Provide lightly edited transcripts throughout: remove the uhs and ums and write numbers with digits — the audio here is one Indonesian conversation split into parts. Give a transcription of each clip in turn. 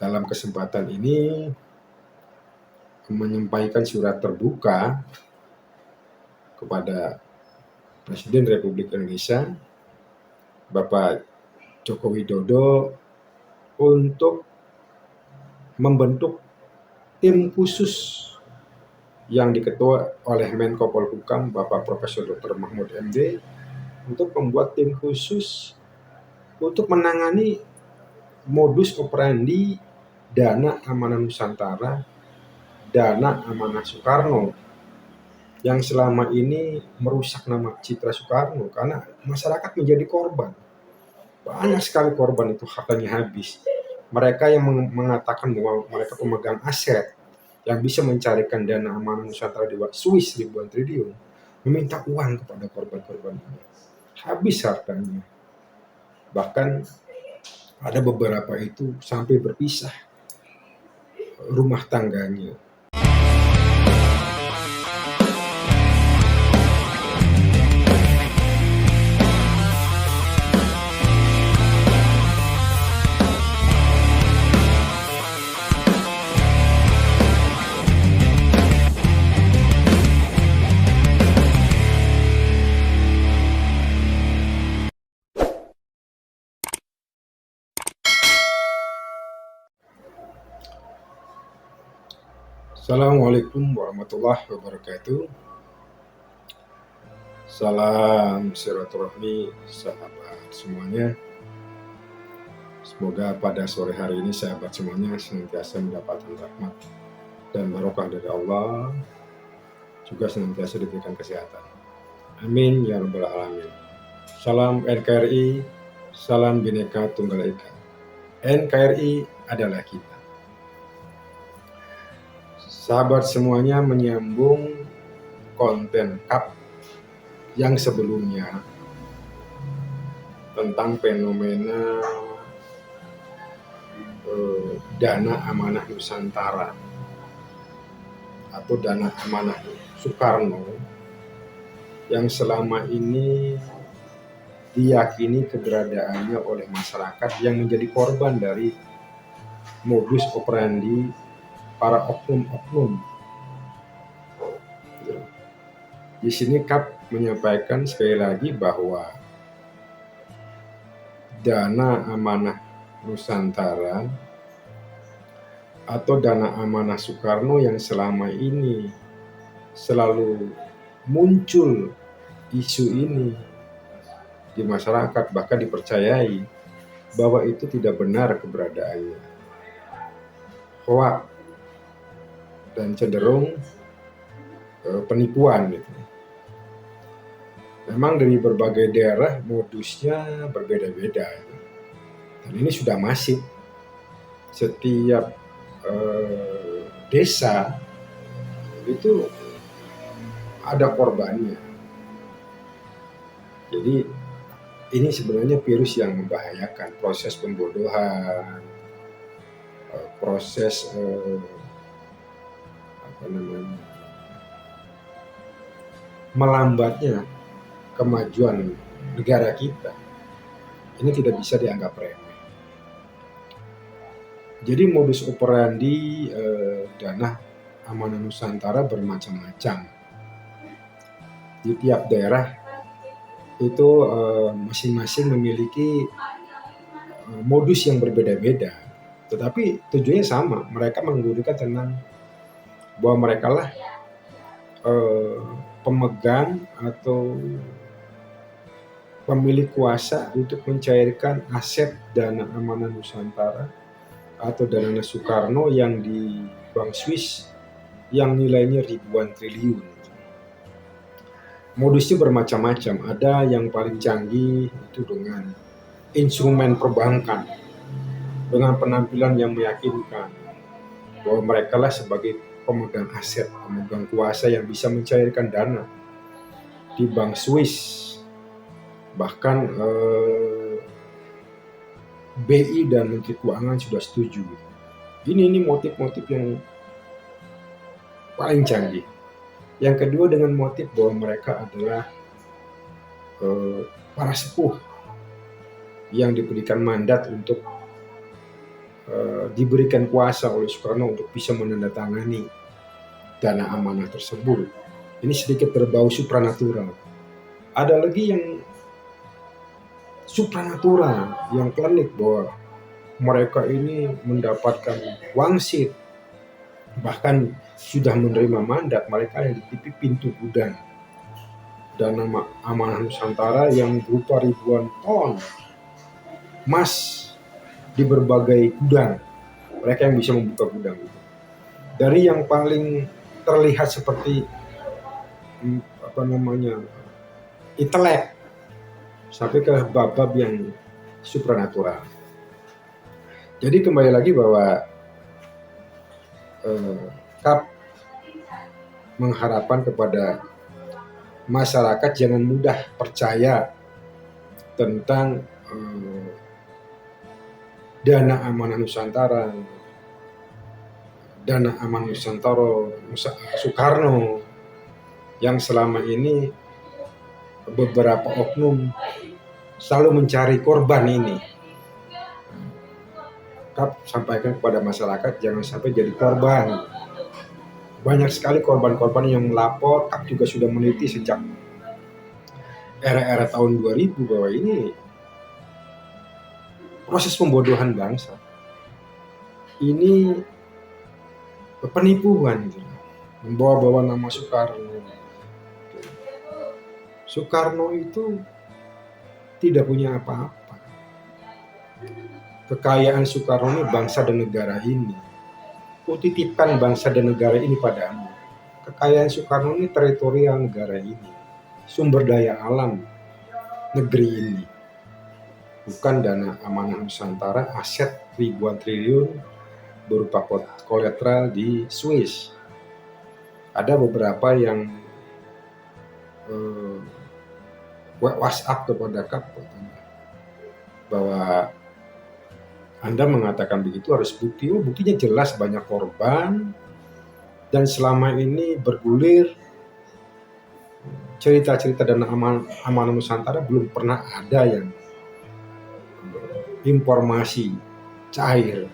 dalam kesempatan ini menyampaikan surat terbuka kepada Presiden Republik Indonesia Bapak Joko Widodo untuk membentuk tim khusus yang diketua oleh Menko Polhukam Bapak Profesor Dr. Mahfud MD untuk membuat tim khusus untuk menangani modus operandi dana amanah Nusantara, dana amanah Soekarno yang selama ini merusak nama citra Soekarno karena masyarakat menjadi korban. Banyak sekali korban itu hartanya habis. Mereka yang mengatakan bahwa mereka pemegang aset yang bisa mencarikan dana amanah Nusantara di Swiss ribuan triliun, meminta uang kepada korban-korban ini. Habis hartanya. Bahkan ada beberapa itu sampai berpisah rumah tangganya. Assalamualaikum warahmatullahi wabarakatuh. Salam silaturahmi sahabat semuanya. Semoga pada sore hari ini sahabat semuanya senantiasa mendapatkan rahmat dan barokah dari Allah, juga senantiasa diberikan kesehatan. Amin ya rabbal alamin. Salam NKRI, salam Bhinneka Tunggal Ika. NKRI adalah kita. Sahabat semuanya, menyambung konten KAP yang sebelumnya tentang fenomena dana amanah Nusantara atau dana amanah Soekarno yang selama ini diyakini keberadaannya oleh masyarakat yang menjadi korban dari modus operandi para oknum-oknum. Di sini KAP menyampaikan sekali lagi bahwa dana amanah Nusantara atau dana amanah Soekarno yang selama ini selalu muncul isu ini di masyarakat, bahkan dipercayai bahwa itu tidak benar keberadaannya, hoak dan cenderung penipuan gitu. Memang dari berbagai daerah modusnya berbeda-beda gitu. Dan ini sudah masif. Setiap desa itu ada korbannya. Jadi ini sebenarnya virus yang membahayakan, proses pembodohan, proses melambatnya kemajuan negara kita. Ini tidak bisa dianggap remeh. Jadi modus operandi dana amanah Nusantara bermacam-macam. Di tiap daerah itu masing-masing memiliki modus yang berbeda-beda. Tetapi tujuannya sama. Mereka menggunakan tentang bahwa mereka lah pemegang atau pemilik kuasa untuk mencairkan aset dana amanah Nusantara atau dana Soekarno yang di Bank Swiss yang nilainya ribuan triliun. Modusnya bermacam-macam. Ada yang paling canggih itu dengan instrumen perbankan dengan penampilan yang meyakinkan bahwa mereka lah sebagai pemegang aset, pemegang kuasa yang bisa mencairkan dana di Bank Swiss. Bahkan BI dan Menteri Keuangan sudah setuju. Ini motif-motif yang paling canggih. Yang kedua dengan motif bahwa mereka adalah para sepuh yang diberikan mandat untuk diberikan kuasa oleh Soekarno untuk bisa menandatangani dana amanah tersebut. Ini sedikit berbau supranatural. Ada lagi yang supranatural, yang klinik, bahwa mereka ini mendapatkan wangsit, bahkan sudah menerima mandat, mereka yang dititip pintu gudang dana amanah Nusantara yang berupa ribuan ton emas di berbagai gudang. Mereka yang bisa membuka gudang itu. Dari yang paling terlihat seperti intelek sampai ke bab-bab yang supranatural. Jadi kembali lagi bahwa KAP mengharapkan kepada masyarakat jangan mudah percaya tentang dana amanah Nusantara, dana amanah Nusantara Soekarno, yang selama ini beberapa oknum selalu mencari korban ini. KAP sampaikan kepada masyarakat jangan sampai jadi korban. Banyak sekali korban-korban yang melapor. KAP juga sudah meneliti sejak era-era tahun 2000 bahwa ini proses pembodohan bangsa. Ini penipuan, membawa-bawa nama Soekarno. Soekarno itu tidak punya apa-apa. Kekayaan Soekarno ini bangsa dan negara ini. Kutitipkan bangsa dan negara ini padamu. Kekayaan Soekarno ini teritorial negara ini. Sumber daya alam negeri ini. Bukan dana amanah Nusantara, aset ribuan triliun berupa kolateral di Swiss. Ada beberapa yang WhatsApp kepada KAP bahwa Anda mengatakan begitu harus bukti. Buktinya jelas banyak korban, dan selama ini bergulir cerita-cerita dana amanah Nusantara belum pernah ada yang informasi cair.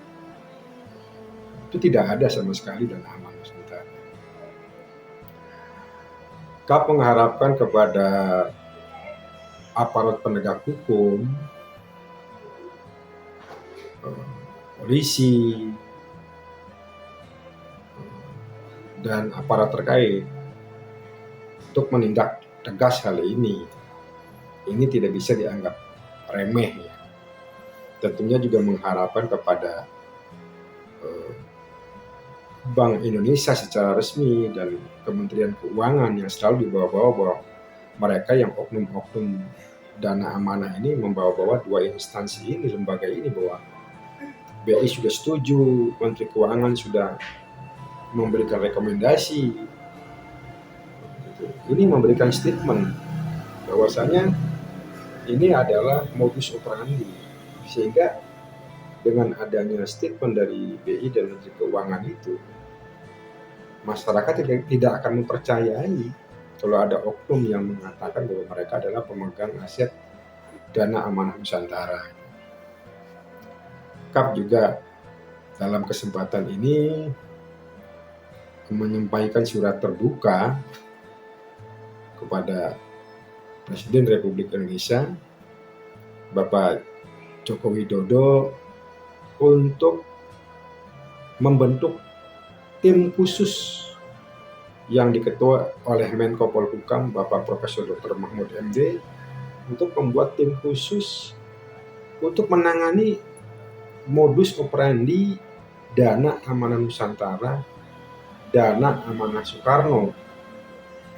Itu tidak ada sama sekali dana amanah Nusantara. KAP mengharapkan kepada aparat penegak hukum, polisi, dan aparat terkait untuk menindak tegas hal ini. Ini tidak bisa dianggap remeh, ya. Tentunya juga mengharapkan kepada Bank Indonesia secara resmi dan Kementerian Keuangan yang selalu dibawa-bawa bahwa mereka yang oknum-oknum dana amanah ini membawa-bawa dua instansi ini, lembaga ini, bahwa BI sudah setuju, Menteri Keuangan sudah memberikan rekomendasi. Ini memberikan statement bahwasanya ini adalah modus operandi, sehingga dengan adanya statement dari BI dan Menteri Keuangan itu, masyarakat tidak akan mempercayai kalau ada oknum yang mengatakan bahwa mereka adalah pemegang aset dana amanah Nusantara. KAP juga dalam kesempatan ini menyampaikan surat terbuka kepada Presiden Republik Indonesia Bapak Joko Widodo untuk membentuk tim khusus yang diketua oleh Menko Polhukam Bapak Profesor Dr. Mahfud MD untuk membuat tim khusus untuk menangani modus operandi dana amanah Nusantara, dana amanah Soekarno,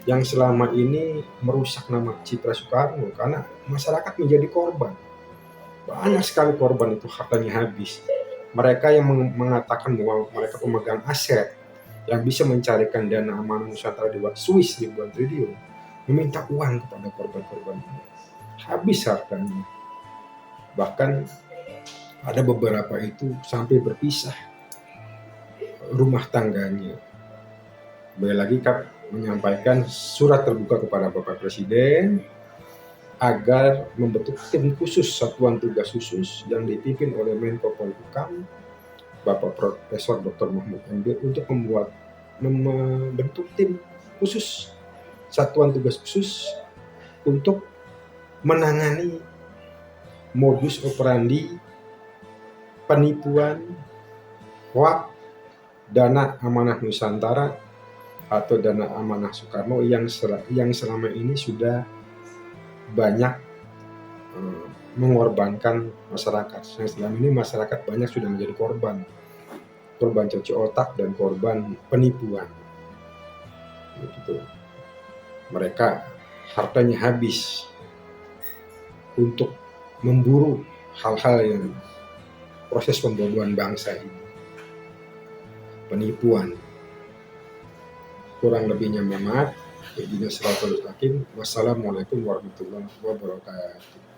yang selama ini merusak nama citra Soekarno karena masyarakat menjadi korban. Banyak sekali korban itu hartanya habis. Mereka yang mengatakan bahwa mereka pemegang aset yang bisa mencarikan dana amanah Nusantara di Swiss ribuan triliun, meminta uang kepada korban-korban ini. Habis hartanya. Bahkan ada beberapa itu sampai berpisah rumah tangganya. Kembali lagi KAP menyampaikan surat terbuka kepada Bapak Presiden agar membentuk tim khusus, satuan tugas khusus yang dipimpin oleh Menko Polhukam Bapak Profesor Dr. Mahmud MD untuk membentuk tim khusus, satuan tugas khusus untuk menangani modus operandi penipuan hoak dana amanah Nusantara atau dana amanah Soekarno yang selama ini sudah banyak mengorbankan masyarakat. Yang selama ini masyarakat banyak sudah menjadi korban cuci otak dan korban penipuan. Begitu. Mereka hartanya habis untuk memburu hal-hal yang proses pembodohan bangsa ini. Penipuan. Kurang lebihnya mohon maaf. Wassalamualaikum warahmatullahi wabarakatuh.